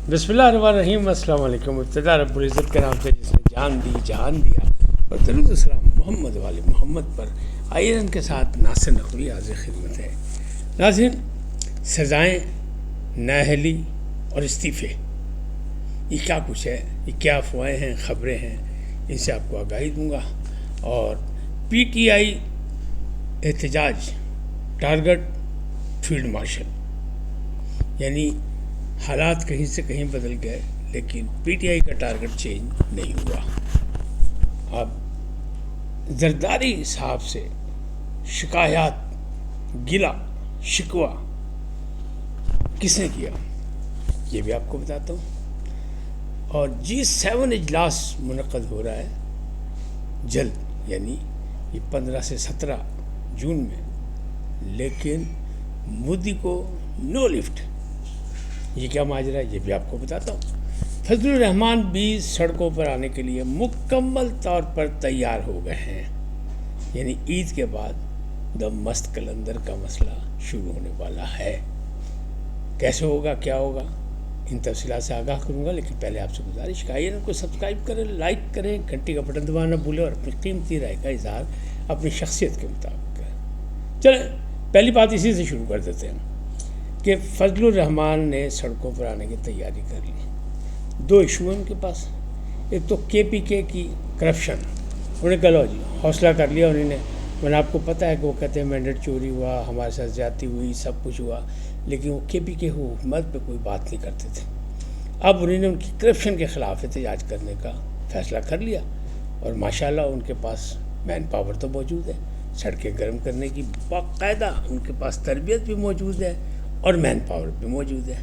بسم اللہ الرحمن الرحیم. السلام علیکم. ابتدا رب العزت کے نام سے جس نے جان دی جہان دیا، اور درود السلام محمد والے محمد پر. آئیے ان کے ساتھ ناصر نقوی حاضر خدمت ہے. ناظرین، سزائیں، نااہلی اور استعفے، یہ کیا کچھ ہے، یہ کیا افواہیں ہیں، خبریں ہیں، ان سے آپ کو آگاہی دوں گا. اور پی ٹی آئی احتجاج، ٹارگٹ فیلڈ مارشل، یعنی حالات کہیں سے کہیں بدل گئے لیکن پی ٹی آئی کا ٹارگٹ چینج نہیں ہوا. اب زرداری صاحب سے شکایات، گلا شکوہ کس نے کیا، یہ بھی آپ کو بتاتا ہوں. اور G7 اجلاس منعقد ہو رہا ہے جلد، یعنی یہ 15 سے 17 جون میں، لیکن مودی کو نو لفٹ. یہ کیا ماجرا ہے، یہ بھی آپ کو بتاتا ہوں. فضل الرحمان بھی سڑکوں پر آنے کے لیے مکمل طور پر تیار ہو گئے ہیں. یعنی عید کے بعد مست کلندر کا مسئلہ شروع ہونے والا ہے. کیسے ہوگا، کیا ہوگا، ان تفصیلات سے آگاہ کروں گا. لیکن پہلے آپ سے گزارش کہ آئیے ان کو سبسکرائب کریں، لائک کریں، گھنٹی کا بٹن دبانا نہ بھولیں، اور اپنی قیمتی رائے کا اظہار اپنی شخصیت کے مطابق کریں. چلیں پہلی بات اسی سے شروع کر دیتے ہیں کہ فضل الرحمان نے سڑکوں پر آنے کی تیاری کر لی. دو ایشو ہیں ان کے پاس. ایک تو کے پی کے کی کرپشن، انہوں نے کہا لو جی حوصلہ کر لیا انہوں نے. میں نے آپ کو پتہ ہے کہ وہ کہتے ہیں مینڈیٹ چوری ہوا، ہمارے ساتھ زیادتی ہوئی، سب کچھ ہوا، لیکن وہ کے پی کے حکومت پہ کوئی بات نہیں کرتے تھے. اب انہوں نے ان کی کرپشن کے خلاف احتجاج کرنے کا فیصلہ کر لیا، اور ماشاءاللہ ان کے پاس مین پاور تو موجود ہے، سڑکیں گرم کرنے کی باقاعدہ ان کے پاس تربیت بھی موجود ہے اور مین پاور بھی موجود ہے.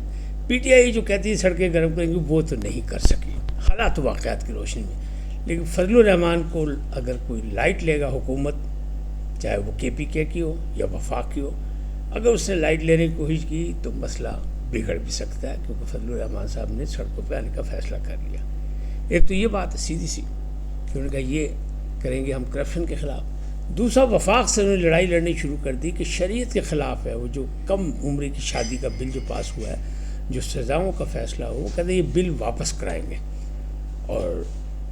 پی ٹی آئی جو کہتی ہے سڑکیں گرم کریں گی، وہ تو نہیں کر سکی حالات و واقعات کی روشنی میں. لیکن فضل الرحمان کو اگر کوئی لائٹ لے گا حکومت، چاہے وہ کے پی کے کی ہو یا وفاق کی ہو، اگر اس نے لائٹ لینے کی کوشش کی تو مسئلہ بگڑ بھی سکتا ہے، کیونکہ فضل الرحمان صاحب نے سڑکوں پہ آنے کا فیصلہ کر لیا. ایک تو یہ بات ہے سیدھی سی کہ انہوں نے کہا یہ کریں گے ہم کرپشن کے خلاف. دوسرا، وفاق سے انہوں نے لڑائی لڑنی شروع کر دی کہ شریعت کے خلاف ہے. وہ جو کم عمری کی شادی کا بل جو پاس ہوا ہے، جو سزاؤں کا فیصلہ ہو، وہ کہتے ہیں یہ بل واپس کرائیں گے. اور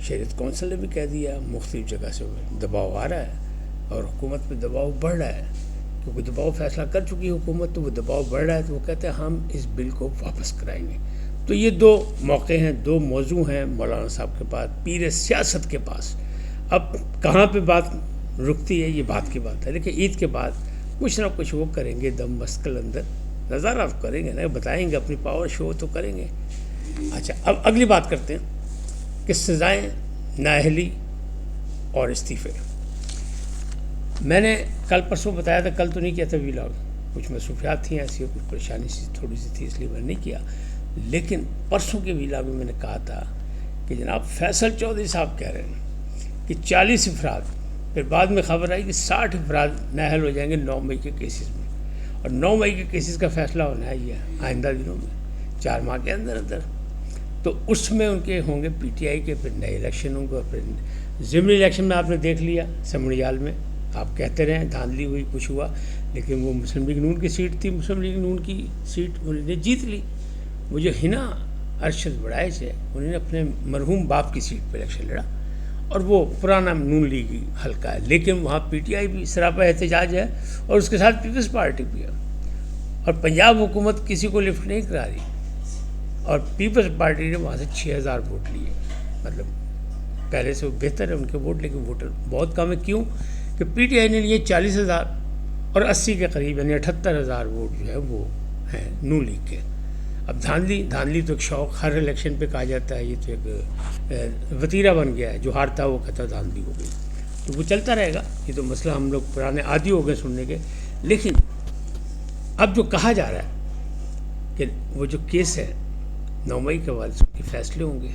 شریعت کونسل نے بھی کہہ دیا، مختلف جگہ سے دباؤ آ رہا ہے اور حکومت پہ دباؤ بڑھ رہا ہے، کیونکہ دباؤ فیصلہ کر چکی حکومت تو وہ دباؤ بڑھ رہا ہے، تو وہ کہتے ہیں ہم اس بل کو واپس کرائیں گے. تو یہ دو موقع ہیں، دو موضوع ہیں مولانا صاحب کے پاس، پیر سیاست کے پاس. اب کہاں پہ بات رکتی ہے، یہ بات کی بات ہے. لیکن عید کے بعد کچھ نہ کچھ وہ کریں گے، دم مستقل اندر نظارہ کریں گے نا، بتائیں گے، اپنی پاور شو تو کریں گے. اچھا، اب اگلی بات کرتے ہیں کہ سزائیں، نااہلی اور استعفے. میں نے کل پرسوں بتایا تھا، کل تو نہیں کیا تھا ویلاگ، کچھ مصروفیات تھیں ایسی، کچھ پریشانی سی تھوڑی سی تھی، اس لیے میں نے نہیں کیا. لیکن پرسوں کے ویلاگ میں نے کہا تھا کہ جناب فیصل چودھری صاحب کہہ رہے ہیں کہ 40 افراد، پھر بعد میں خبر آئی کہ 60 افراد نااہل ہو جائیں گے 9 مئی کے کیسز میں. اور 9 مئی کے کیسز کا فیصلہ ہونا ہے یہ آئندہ دنوں میں، 4 ماہ کے اندر اندر. تو اس میں ان کے ہوں گے پی ٹی آئی کے پھر نئے الیکشن ہوں گے. اور پھر ضمنی الیکشن میں آپ نے دیکھ لیا سمڑیال میں، آپ کہتے رہے دھاندلی ہوئی، کچھ ہوا، لیکن وہ مسلم لیگ نون کی سیٹ تھی، مسلم لیگ نون کی سیٹ انہوں نے جیت لی. وہ جو ہنا ارشد بڑائچ ہے، انہوں نے اپنے مرحوم باپ کی سیٹ پہ الیکشن لڑا، اور وہ پرانا نون لیگی حلقہ ہے، لیکن وہاں پی ٹی آئی بھی سراپا احتجاج ہے، اور اس کے ساتھ پیپلز پارٹی بھی ہے. اور پنجاب حکومت کسی کو لفٹ نہیں کرا رہی، اور پیپلز پارٹی نے وہاں سے 6000 ووٹ لیے. مطلب پہلے سے وہ بہتر ہے ان کے ووٹ، لیکن ووٹر بہت کم ہے. کیوں کہ پی ٹی آئی نے لیے 40,000 اور 80 کے قریب، یعنی 78,000 ووٹ جو ہے وہ ہیں نون لیگ کے. اب دھاندلی تو ایک شوق ہر الیکشن پہ کہا جاتا ہے، یہ تو ایک وتیرہ بن گیا ہے، جو ہارتا ہے وہ کہتا ہے دھاندلی ہو گئی. تو وہ چلتا رہے گا، یہ تو مسئلہ ہم لوگ پرانے عادی ہو گئے سننے کے. لیکن اب جو کہا جا رہا ہے کہ وہ جو کیس ہے 9 مئی کے بعد اس کے فیصلے ہوں گے،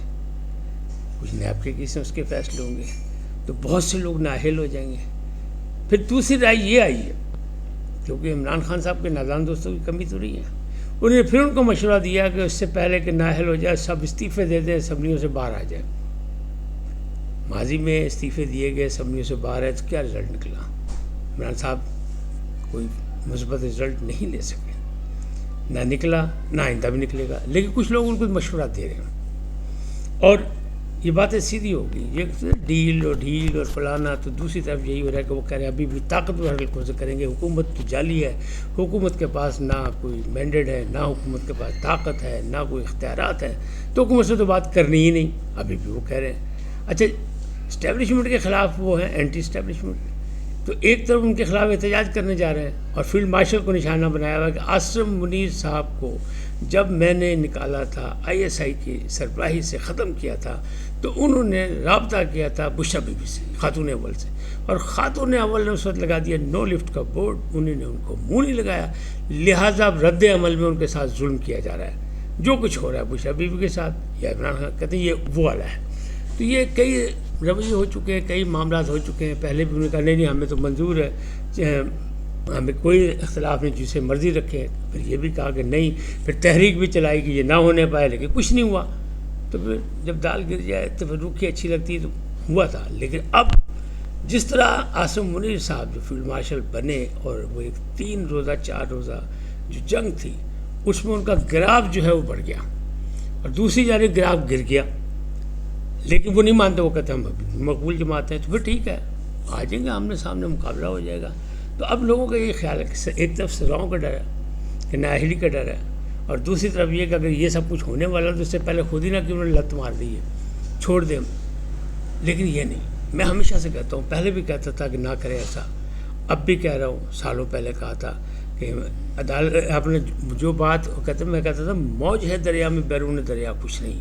کچھ نیب کے کیس ہیں اس کے فیصلے ہوں گے، تو بہت سے لوگ نااہل ہو جائیں گے. پھر دوسری رائے یہ آئی ہے، کیونکہ عمران خان صاحب کے نادان دوستوں کی کمی تو نہیں ہے، انہوں نے پھر ان کو مشورہ دیا کہ اس سے پہلے کہ نااہل ہو جائے سب استعفے دے دیں، اسمبلیوں سے باہر آ جائے. ماضی میں استعفے دیے گئے، اسمبلیوں سے باہر ہے، تو کیا رزلٹ نکلا؟ عمران صاحب کوئی مثبت رزلٹ نہیں لے سکے. نہ نکلا، نہ آئندہ بھی نکلے گا، لیکن کچھ لوگ ان کو مشورہ دے رہے ہیں اور یہ باتیں سیدھی ہوگی، یہ ڈیل اور فلانا. تو دوسری طرف یہی ہو رہا ہے کہ وہ کہہ رہے ہیں ابھی بھی طاقتور حلقوں سے کریں گے، حکومت تو جعلی ہے، حکومت کے پاس نہ کوئی مینڈیٹ ہے، نہ حکومت کے پاس طاقت ہے، نہ کوئی اختیارات ہے، تو حکومت سے تو بات کرنی ہی نہیں، ابھی بھی وہ کہہ رہے ہیں. اچھا، اسٹیبلشمنٹ کے خلاف وہ ہیں اینٹی اسٹیبلشمنٹ، تو ایک طرف ان کے خلاف احتجاج کرنے جا رہے ہیں اور فیلڈ مارشل کو نشانہ بنایا ہوا ہے کہ عاصم منیر صاحب کو جب میں نے نکالا تھا ISI کی سربراہی سے ختم کیا تھا تو انہوں نے رابطہ کیا تھا بشرا بی بی سے، خاتون اول سے، اور خاتون اول نے اس وقت لگا دیا نو لفٹ کا بورڈ، انہوں نے ان کو منہ نہیں لگایا، لہٰذا رد عمل میں ان کے ساتھ ظلم کیا جا رہا ہے. جو کچھ ہو رہا ہے بشرا بی بی کے ساتھ یا عمران خان کہتے ہیں یہ وہ والا ہے. تو یہ کئی رویے ہو چکے ہیں، کئی معاملات ہو چکے ہیں. پہلے بھی انہوں نے کہا نہیں ہمیں تو منظور ہے، ہمیں کوئی اختلاف نہیں، جسے مرضی رکھے. پھر یہ بھی کہا کہ نہیں، پھر تحریک بھی چلائی کہ یہ نہ ہونے پائے، لیکن کچھ نہیں ہوا. تو پھر جب دال گر جائے تو پھر روکھی اچھی لگتی ہے، تو ہوا تھا. لیکن اب جس طرح عاصم منیر صاحب جو فیلڈ مارشل بنے اور وہ ایک 3 روزہ 4 روزہ جو جنگ تھی اس میں ان کا گراف جو ہے وہ بڑھ گیا اور دوسری جانب گراف گر گیا. لیکن وہ نہیں مانتے، وہ کہتے ہیں ہم مقبول جماعت ہیں. تو پھر ٹھیک ہے، آ جائیں گے آمنے سامنے، مقابلہ ہو جائے گا. تو اب لوگوں کا یہ خیال ہے کہ ایک طرف سزاؤں کا ڈر ہے کہ نااہلی کا ڈر ہے، اور دوسری طرف یہ کہ اگر یہ سب کچھ ہونے والا تو اس سے پہلے خود ہی نہ کہ انہوں نے لت مار دی ہے، چھوڑ دیں. لیکن یہ نہیں، میں ہمیشہ سے کہتا ہوں، پہلے بھی کہتا تھا کہ نہ کرے ایسا، اب بھی کہہ رہا ہوں، سالوں پہلے کہا تھا کہ عدالت آپ نے جو بات کہتے میں کہتا تھا موج ہے دریا میں بیرون دریا کچھ نہیں.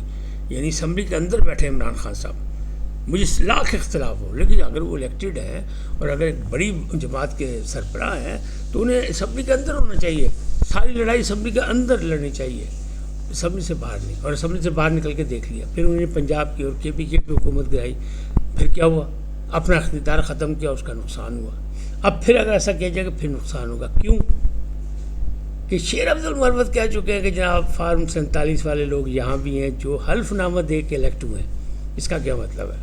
یعنی اسمبلی کے اندر بیٹھے عمران خان صاحب، مجھے لاکھ اختلاف ہو، لیکن اگر وہ الیکٹڈ ہے اور اگر ایک بڑی جماعت کے سربراہ ہیں تو انہیں اسمبلی کے اندر ہونا چاہیے. ساری لڑائی اسمبلی کے اندر لڑنی چاہیے، اسمبلی سے باہر نہیں. اور اسمبلی سے باہر نکل کے دیکھ لیا، پھر انہوں نے پنجاب کی اور KPK کی حکومت گرائی، پھر کیا ہوا؟ اپنا اقتدار ختم کیا، اس کا نقصان ہوا. اب پھر اگر ایسا کیا جائے کہ پھر نقصان ہوگا. کیوں کہ شیر عبد المرود کہہ چکے ہیں کہ جناب فارم 47 والے لوگ یہاں بھی ہیں جو حلف نامہ دے کے الیکٹ ہوئے ہیں. اس کا کیا مطلب ہے؟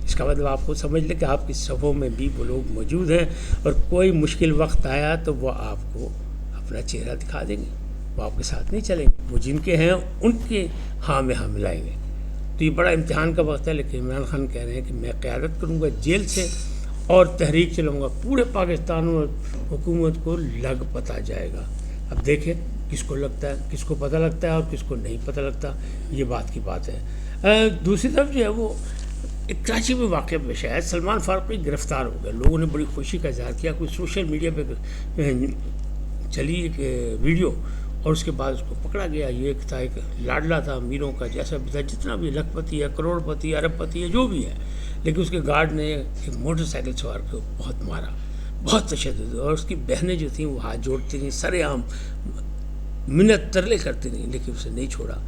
اس کا مطلب آپ خود سمجھ لیں کہ آپ کی صفوں میں بھی وہ لوگ موجود ہیں اور کوئی مشکل وقت آیا تو وہ آپ کو اپنا چہرہ دکھا دیں گے، وہ آپ کے ساتھ نہیں چلیں گے، وہ جن کے ہیں ان کے ہاں میں ہاں ملائیں گے. تو یہ بڑا امتحان کا وقت ہے. لیکن عمران خان کہہ رہے ہیں کہ میں قیادت کروں گا جیل سے اور تحریک چلاؤں گا، پورے پاکستان اور حکومت کو لگ پتہ جائے گا. اب دیکھیں کس کو لگتا ہے، کس کو پتہ لگتا ہے اور کس کو نہیں پتہ لگتا، یہ بات کی بات ہے. دوسری طرف جو ہے وہ ایک کراچی میں واقعہ پیش آیا، سلمان فاروقی گرفتار ہو گئے. لوگوں نے بڑی خوشی کا اظہار کیا، کوئی سوشل میڈیا پہ چلی ایک ویڈیو اور اس کے بعد اس کو پکڑا گیا. یہ ایک تھا، ایک لاڈلا تھا امیروں کا، جیسا بھی تھا، جتنا بھی لکھ پتی ہے، کروڑ پتی ہے، ارب پتی ہے، جو بھی ہے. لیکن اس کے گارڈ نے ایک موٹر سائیکل سوار کو بہت مارا، بہت تشدد. اور اس کی بہنیں جو تھیں وہ ہاتھ جوڑتی تھیں، سر عام منت ترلے کرتی تھیں، لیکن اسے نہیں چھوڑا.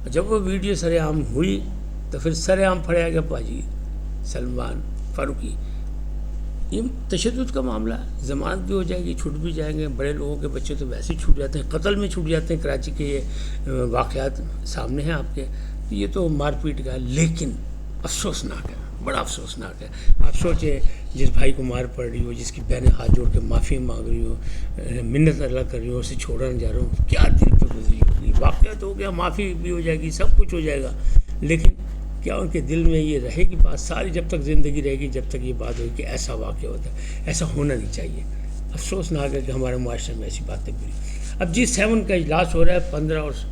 جب وہ ویڈیو سر عام ہوئی تو پھر سر عام پھڑیا گیا باجی سلمان فاروقی. یہ تشدد کا معاملہ ہے، ضمانت بھی ہو جائے گی، چھوٹ بھی جائیں گے. بڑے لوگوں کے بچے تو ویسے ہی چھوٹ جاتے ہیں، قتل میں چھوٹ جاتے ہیں. کراچی کے یہ واقعات سامنے ہیں آپ کے. یہ تو مار پیٹ کا ہے، لیکن افسوسناک ہے، بڑا افسوسناک ہے. آپ سوچیں جس بھائی کو مار پڑ رہی ہو، جس کی بہنیں ہاتھ جوڑ کے معافی مانگ رہی ہو، منت اللہ کر رہی ہو، اسے چھوڑنا جا رہا ہوں، کیا دل پہ گزری ہوگی. واقعہ تو ہو گیا، معافی بھی ہو جائے گی، سب کچھ ہو جائے گا، لیکن کیا ان کے دل میں یہ رہے گی بات ساری جب تک زندگی رہے گی، جب تک یہ بات ہوگی کہ ایسا واقعہ ہوتا ہے. ایسا ہونا نہیں چاہیے. افسوسناک ہے کہ ہمارے معاشرے میں ایسی باتیں بھی. اب G7 کا اجلاس ہو رہا ہے 15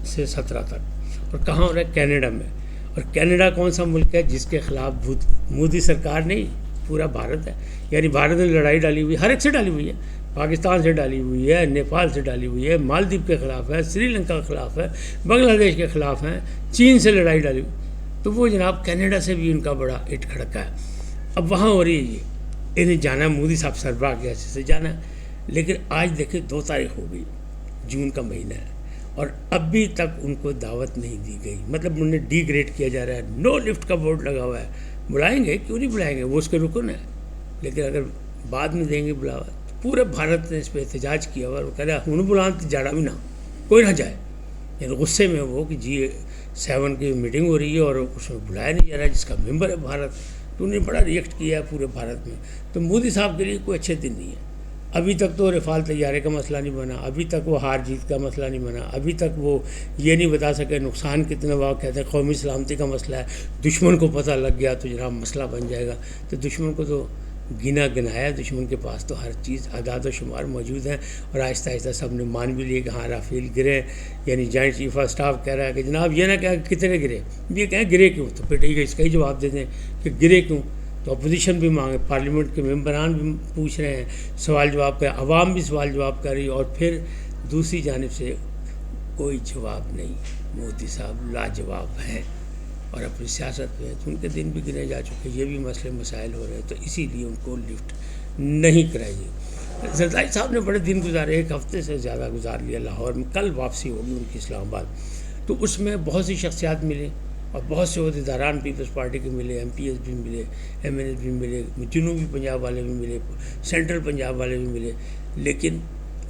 سے 17 تک، اور کہاں ہو رہا ہے؟ کینیڈا میں. اور کینیڈا کون سا ملک ہے جس کے خلاف مودی سرکار نہیں، پورا بھارت ہے. یعنی بھارت نے لڑائی ڈالی ہوئی، ہر ایک سے ڈالی ہوئی ہے، پاکستان سے ڈالی ہوئی ہے، نیپال سے ڈالی ہوئی ہے، مالدیپ کے خلاف ہے، سری لنکا کے خلاف ہے، بنگلہ دیش کے خلاف ہیں، چین سے لڑائی ڈالی ہوئی. تو وہ جناب کینیڈا سے بھی ان کا بڑا اٹ کھڑکا ہے. اب وہاں ہو رہی ہے یہ، انہیں جانا ہے، مودی صاحب سربراہ کے حیثیت سے جانا ہے. لیکن آج دیکھیں 2 تاریخ ہو گئی، جون کا مہینہ ہے، اور اب بھی تک ان کو دعوت نہیں دی گئی. مطلب انہیں ڈی گریڈ کیا جا رہا ہے، نو لفٹ کا بورڈ لگا ہوا ہے. بلائیں گے کیوں نہیں بلائیں گے، وہ اس کے رکن ہے. لیکن اگر بعد میں دیں گے بلاوا تو پورے بھارت نے اس پہ احتجاج کیا ہوا، اور کہہ رہا ہوں بلان تو جاڑا بھی نہ، کوئی نہ جائے. یعنی غصے میں وہ کہ G7 کی میٹنگ ہو رہی ہے اور اس میں بلایا نہیں جا رہا ہے جس کا ممبر ہے بھارت. تو انہیں بڑا ریئیکٹ کیا ہے پورے بھارت میں. تو مودی صاحب کے لیے کوئی اچھے دن نہیں ہے. ابھی تک تو رفال طیارے کا مسئلہ نہیں بنا، ابھی تک وہ ہار جیت کا مسئلہ نہیں بنا، ابھی تک وہ یہ نہیں بتا سکے نقصان کتنا ہوا. کہتے ہیں قومی سلامتی کا مسئلہ ہے، دشمن کو پتہ لگ گیا تو جناب مسئلہ بن جائے گا. تو دشمن کو تو گنا گنایا، دشمن کے پاس تو ہر چیز اعداد و شمار موجود ہیں، اور آہستہ آہستہ سب نے مان بھی لیے کہ ہاں رافیل گرے. یعنی جوائنٹ چیف آف اسٹاف کہہ رہا ہے کہ جناب یہ نہ کہا کہ کتنے گرے، یہ کہیں گرے کیوں، تو پھر ٹھیک ہے اس کا ہی جواب دے دیں کہ گرے کیوں. تو اپوزیشن بھی مانگے، پارلیمنٹ کے ممبران بھی پوچھ رہے ہیں، سوال جواب کر، عوام بھی سوال جواب کر رہی ہے، اور پھر دوسری جانب سے کوئی جواب نہیں. مودی صاحب لاجواب ہیں اور اپنی سیاست پہ تو ان کے دن بھی گنے جا چکے، یہ بھی مسئلے مسائل ہو رہے ہیں، تو اسی لیے ان کو لفٹ نہیں کرائیے. زرداری صاحب نے بڑے دن گزارے، 1 ہفتے سے زیادہ گزار لیا لاہور میں. کل واپسی ہوگی ان کی اسلام آباد. تو اس میں بہت سی شخصیات ملے اور بہت سے عہدیداران پیپلز پارٹی کے ملے، ایم پی ایس بھی ملے، ایم این ایس بھی ملے، جنوبی پنجاب والے بھی ملے، سینٹرل پنجاب والے بھی ملے. لیکن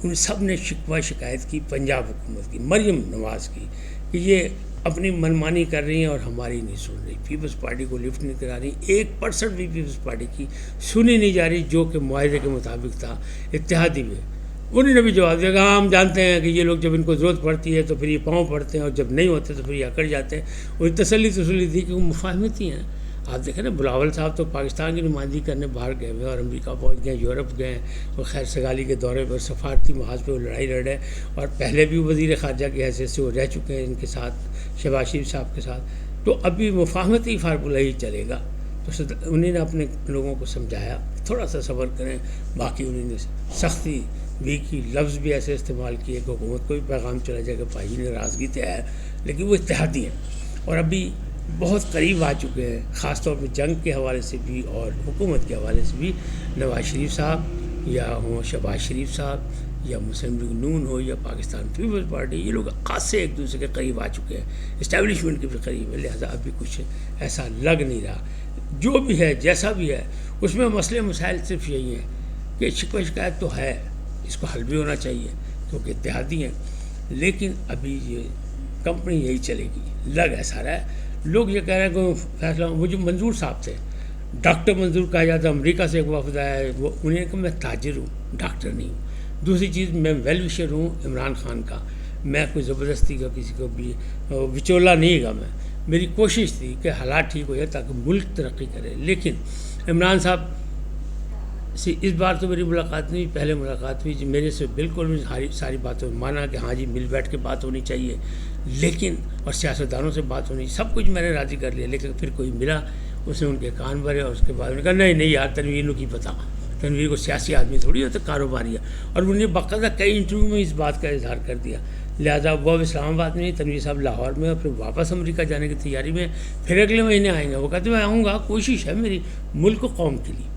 ان سب نے شکوہ شکایت کی پنجاب حکومت کی، مریم نواز کی، کہ یہ اپنی منمانی کر رہی ہیں اور ہماری نہیں سن رہی، پیپلز پارٹی کو لفٹ نہیں کرا رہی. 1% بھی پیپلز پارٹی کی سنی نہیں جا رہی، جو کہ معاہدے کے مطابق تھا اتحادی میں. انہوں نے بھی جواب دیا کہ ہاں ہم جانتے ہیں کہ یہ لوگ جب ان کو ضرورت پڑتی ہے تو پھر یہ پاؤں پڑتے ہیں، اور جب نہیں ہوتے تو پھر یہ اکڑ جاتے ہیں. انہیں تسلی دی کہ وہ مفاہمتی ہیں. آپ دیکھیں نا، بلاول صاحب تو پاکستان کی نمائندگی کرنے باہر گئے ہوئے، اور امریکہ پہنچ گئے، یورپ گئے، اور خیر سگالی کے دورے پر سفارتی محاذ پہ وہ لڑائی لڑ رہے، اور پہلے بھی وزیر خارجہ کی حیثیت سے وہ رہ چکے ہیں ان کے ساتھ، شہباز شریف صاحب کے ساتھ. تو ابھی مفاہمتی فارمولہ ہی چلے گا. تو انہیں نے اپنے لوگوں کو سمجھایا تھوڑا سا صبر کریں. باقی انہوں نے سختی بھی کی، لفظ بھی ایسے استعمال کیے کہ حکومت کو بھی پیغام چلا جائے کہ بھائی ناراضگی تو ہے، لیکن وہ اتحادی ہیں اور ابھی بہت قریب آ چکے ہیں، خاص طور پہ جنگ کے حوالے سے بھی اور حکومت کے حوالے سے بھی. نواز شریف صاحب یا ہوں شہباز شریف صاحب یا مسلم لیگ نون ہو یا پاکستان پیپلز پارٹی، یہ لوگ خاصے ایک دوسرے کے قریب آ چکے ہیں، اسٹیبلشمنٹ کے بھی قریب ہے. لہٰذا ابھی کچھ ایسا لگ نہیں رہا. جو بھی ہے جیسا بھی ہے، اس میں مسئلے مسائل صرف یہی ہیں کہ شکوہ شکایت تو ہے، اس کو حل بھی ہونا چاہیے کیونکہ اتحادی ہیں. لیکن ابھی یہ کمپنی یہی چلے گی، لگ ایسا رہا ہے. لوگ یہ کہہ رہے ہیں کہ فیصلہ، وہ جو منظور صاحب تھے، ڈاکٹر منظور کہا جاتا ہے، امریکہ سے ایک وفد آیا ہے، وہ انہیں کہ میں تاجر ہوں، ڈاکٹر نہیں ہوں. دوسری چیز، میں ویل وشر ہوں عمران خان کا، میں کوئی زبردستی کا کسی کو بھی وچولا نہیں گا. میری کوشش تھی کہ حالات ٹھیک ہو جائے تاکہ ملک ترقی کرے. لیکن عمران صاحب سے اس بار تو میری ملاقات نہیں، پہلے ملاقات ہوئی جی، میرے سے بالکل ساری باتوں میں مانا کہ ہاں جی مل بیٹھ کے بات ہونی چاہیے، لیکن اور سیاستدانوں سے بات ہونی، سب کچھ میں نے راضی کر لیا. لیکن پھر کوئی ملا، اس نے ان کے کان بھرے اور اس کے بعد میں نے کہا نہیں یار، تنویر کی پتہ، تنویر کو سیاسی آدمی تھوڑی ہوتا، کاروباری ہے. اور انہوں نے باقاعدہ کئی انٹرویو میں اس بات کا اظہار کر دیا. لہٰذا وہ اب اسلام آباد میں نہیں، تنویر صاحب لاہور میں، اور پھر واپس امریکہ جانے کی تیاری میں، پھر اگلے مہینے آئیں گے. وہ کہتے میں آؤں گا، کوشش ہے میری ملک و قوم کے لیے.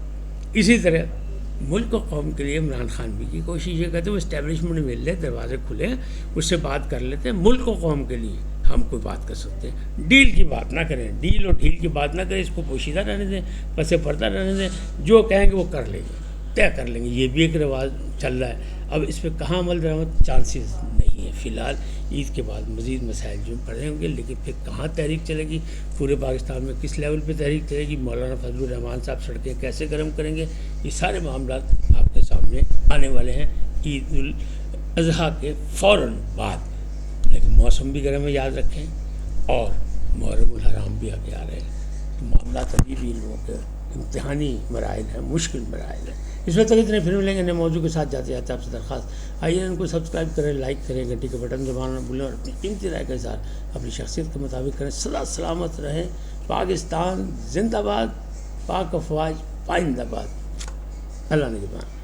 اسی طرح ملک و قوم کے لیے عمران خان بھی کی کوشش یہ کہتے ہیں وہ اسٹیبلشمنٹ مل لے، دروازے کھلے ہیں، اس سے بات کر لیتے ہیں. ملک و قوم کے لیے ہم کوئی بات کر سکتے ہیں، ڈیل کی بات نہ کریں، ڈیل اور ڈھیل کی بات نہ کریں، اس کو پوشیدہ رہنے دیں، پس پردہ رہنے دیں. جو کہیں گے وہ کر لیں گے، طے کر لیں گے. یہ بھی ایک رواج چل رہا ہے. اب اس پہ کہاں عمل درآمد چانسز نہیں ہے فی الحال. عید کے بعد مزید مسائل جو پڑے ہوں گے، لیکن پھر کہاں تحریک چلے گی پورے پاکستان میں، کس لیول پہ تحریک چلے گی، مولانا فضل الرحمان صاحب سڑکیں کیسے گرم کریں گے، یہ سارے معاملات آپ کے سامنے آنے والے ہیں عید الاضحیٰ کے فوراً بعد. لیکن موسم بھی گرم ہے، یاد رکھیں، اور محرم الحرام بھی آگے آ رہے ہیں. تو معاملات ابھی بھی لوگوں کے امتحانی مراحل ہیں، مشکل مراحل ہیں. اس وقت تک اتنے، پھر ملیں گے نئے موضوع کے ساتھ. جاتے جاتے آپ سے درخواست، آئیے ان کو سبسکرائب کریں، لائک کریں، گھنٹی کے بٹن دبانا نہ بھولیں، اور اپنی قیمتی رائے کا اظہار اپنی شخصیت کے مطابق کریں. سدا سلامت رہیں. پاکستان زندہ باد، پاک افواج پائندہ باد. اللہ نگہبان.